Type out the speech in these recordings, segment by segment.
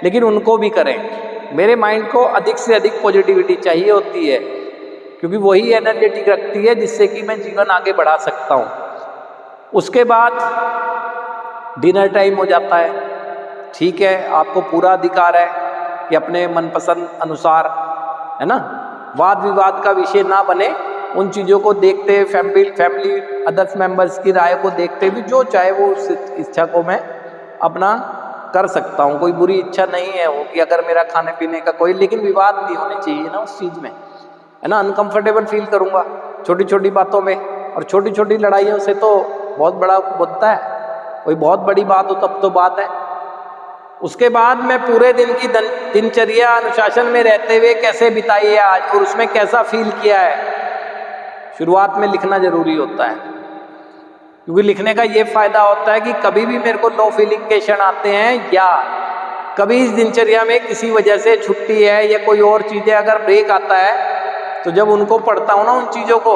लेकिन उनको भी करें। मेरे माइंड को अधिक से अधिक पॉजिटिविटी चाहिए होती है, क्योंकि वही एनर्जेटिक रखती है जिससे कि मैं जीवन आगे बढ़ा सकता हूँ। उसके बाद डिनर टाइम हो जाता है। ठीक है, आपको पूरा अधिकार है कि अपने मनपसंद अनुसार, है ना, वाद विवाद का विषय ना बने। उन चीज़ों को देखते हुए फैमिली अदर्स मेंबर्स की राय को देखते हुए जो चाहे वो उस इच्छा को मैं अपना कर सकता हूँ। कोई बुरी इच्छा नहीं है वो कि अगर मेरा खाने पीने का कोई, लेकिन विवाद नहीं होने चाहिए ना उस चीज़ में, है ना। अनकंफर्टेबल फील करूँगा छोटी छोटी बातों में, और छोटी छोटी लड़ाइयों से तो बहुत बड़ा बनता है। कोई बहुत बड़ी बात हो तब तो बात है। उसके बाद मैं पूरे दिन की दिनचर्या अनुशासन में रहते हुए कैसे बिताई है आज, और उसमें कैसा फील किया है। शुरुआत में लिखना जरूरी होता है, क्योंकि लिखने का ये फायदा होता है कि कभी भी मेरे को लो फीलिंग के क्षण आते हैं, या कभी इस दिनचर्या में किसी वजह से छुट्टी है या कोई और चीज़ें अगर ब्रेक आता है, तो जब उनको पढ़ता हूँ ना उन चीज़ों को,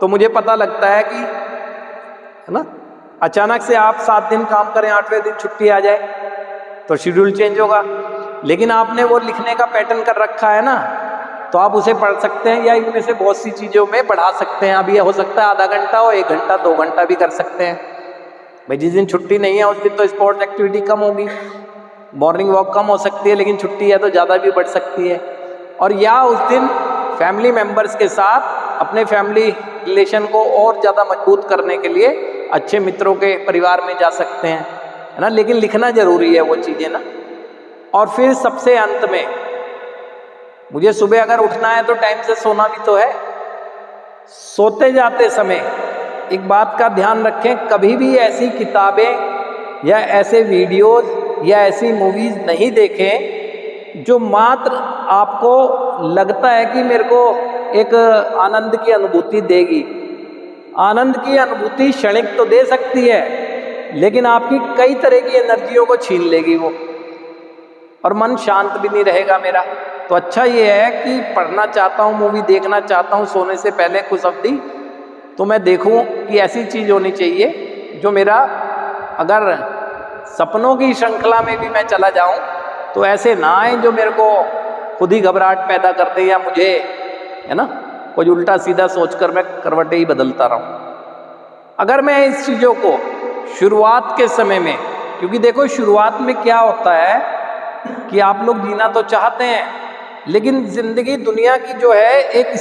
तो मुझे पता लगता है कि, है ना, अचानक से आप 7 दिन काम करें, 8वें दिन छुट्टी आ जाए तो शेड्यूल चेंज होगा। लेकिन आपने वो लिखने का पैटर्न कर रखा है ना, तो आप उसे पढ़ सकते हैं या इनमें से बहुत सी चीज़ों में बढ़ा सकते हैं। अभी हो सकता है आधा घंटा हो, 1 घंटा, 2 घंटा भी कर सकते हैं। भाई जिस दिन छुट्टी नहीं है उस दिन तो स्पोर्ट्स एक्टिविटी कम होगी, मॉर्निंग वॉक कम हो सकती है, लेकिन छुट्टी है तो ज़्यादा भी बढ़ सकती है। और या उस दिन फैमिली मेम्बर्स के साथ अपने फैमिली रिलेशन को और ज़्यादा मजबूत करने के लिए अच्छे मित्रों के परिवार में जा सकते हैं, है ना। लेकिन लिखना जरूरी है वो चीज़ें ना। और फिर सबसे अंत में मुझे सुबह अगर उठना है तो टाइम से सोना भी तो है। सोते जाते समय एक बात का ध्यान रखें, कभी भी ऐसी किताबें या ऐसे वीडियोस या ऐसी मूवीज नहीं देखें जो मात्र आपको लगता है कि मेरे को एक आनंद की अनुभूति देगी। आनंद की अनुभूति क्षणिक तो दे सकती है, लेकिन आपकी कई तरह की एनर्जियों को छीन लेगी वो, और मन शांत भी नहीं रहेगा मेरा। तो अच्छा ये है कि पढ़ना चाहता हूँ, मूवी देखना चाहता हूँ सोने से पहले कुछ अवधि, तो मैं देखूँ कि ऐसी चीज़ होनी चाहिए जो मेरा, अगर सपनों की श्रृंखला में भी मैं चला जाऊँ तो ऐसे ना आए जो मेरे को खुद ही घबराहट पैदा कर दे, या मुझे, है ना, कुछ उल्टा सीधा सोचकर मैं करवटें ही बदलता रहूँ। अगर मैं इस चीज़ों को शुरुआत के समय में, क्योंकि देखो शुरुआत में क्या होता है कि आप लोग जीना तो चाहते हैं, लेकिन जिंदगी दुनिया की जो है एक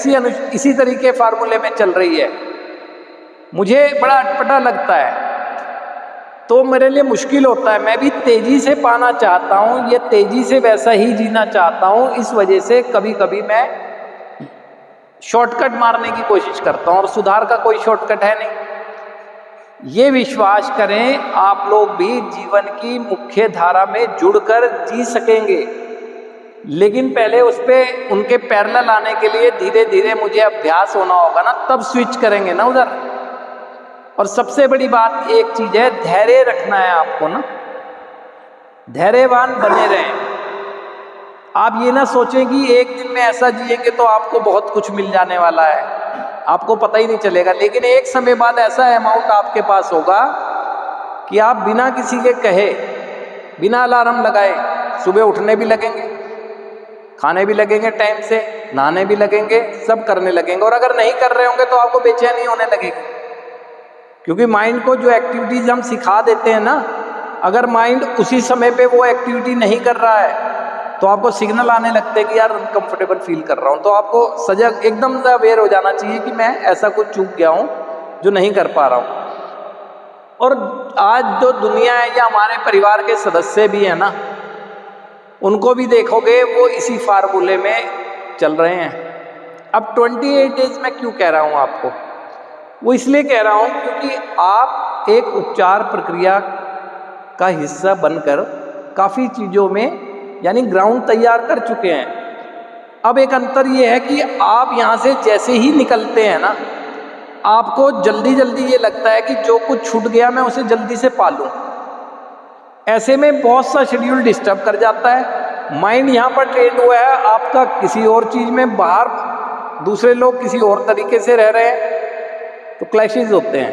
इसी तरीके फार्मूले में चल रही है। मुझे बड़ा अटपटा लगता है, तो मेरे लिए मुश्किल होता है। मैं भी तेजी से पाना चाहता हूँ, ये तेजी से वैसा ही जीना चाहता हूँ। इस वजह से कभी कभी मैं शॉर्टकट मारने की कोशिश करता हूँ, और सुधार का कोई शॉर्टकट है नहीं। ये विश्वास करें, आप लोग भी जीवन की मुख्य धारा में जुड़कर जी सकेंगे, लेकिन पहले उस पर उनके पैरेलल आने के लिए धीरे धीरे मुझे अभ्यास होना होगा ना, तब स्विच करेंगे ना उधर। और सबसे बड़ी बात एक चीज है, धैर्य रखना है आपको ना, धैर्यवान बने रहें। आप ये ना सोचें कि एक दिन में ऐसा जिएंगे तो आपको बहुत कुछ मिल जाने वाला है, आपको पता ही नहीं चलेगा। लेकिन एक समय बाद ऐसा अमाउंट आपके पास होगा कि आप बिना किसी के कहे, बिना अलार्म लगाए सुबह उठने भी लगेंगे, खाने भी लगेंगे टाइम से, नहाने भी लगेंगे, सब करने लगेंगे। और अगर नहीं कर रहे होंगे तो आपको बेचैनी होने लगेगी, क्योंकि माइंड को जो एक्टिविटीज हम सिखा देते हैं ना, अगर माइंड उसी समय पे वो एक्टिविटी नहीं कर रहा है तो आपको सिग्नल आने लगते हैं कि यार अनकंफर्टेबल फील कर रहा हूँ। तो आपको सजग, एकदम से अवेयर हो जाना चाहिए कि मैं ऐसा कुछ चूक गया हूँ जो नहीं कर पा रहा हूँ। और आज जो दुनिया है या हमारे परिवार के सदस्य भी हैं ना, उनको भी देखोगे वो इसी फार्मूले में चल रहे हैं। अब 28 डेज में क्यों कह रहा हूँ आपको, वो इसलिए कह रहा हूँ क्योंकि आप एक उपचार प्रक्रिया का हिस्सा बनकर काफ़ी चीज़ों में यानी ग्राउंड तैयार कर चुके हैं। अब एक अंतर ये है कि आप यहाँ से जैसे ही निकलते हैं ना, आपको जल्दी जल्दी ये लगता है कि जो कुछ छूट गया मैं उसे जल्दी से पालूं। ऐसे में बहुत सा शेड्यूल डिस्टर्ब कर जाता है। माइंड यहाँ पर ट्रेंड हुआ है आपका किसी और चीज़ में, बाहर दूसरे लोग किसी और तरीके से रह रहे हैं, तो क्लैशेस होते हैं।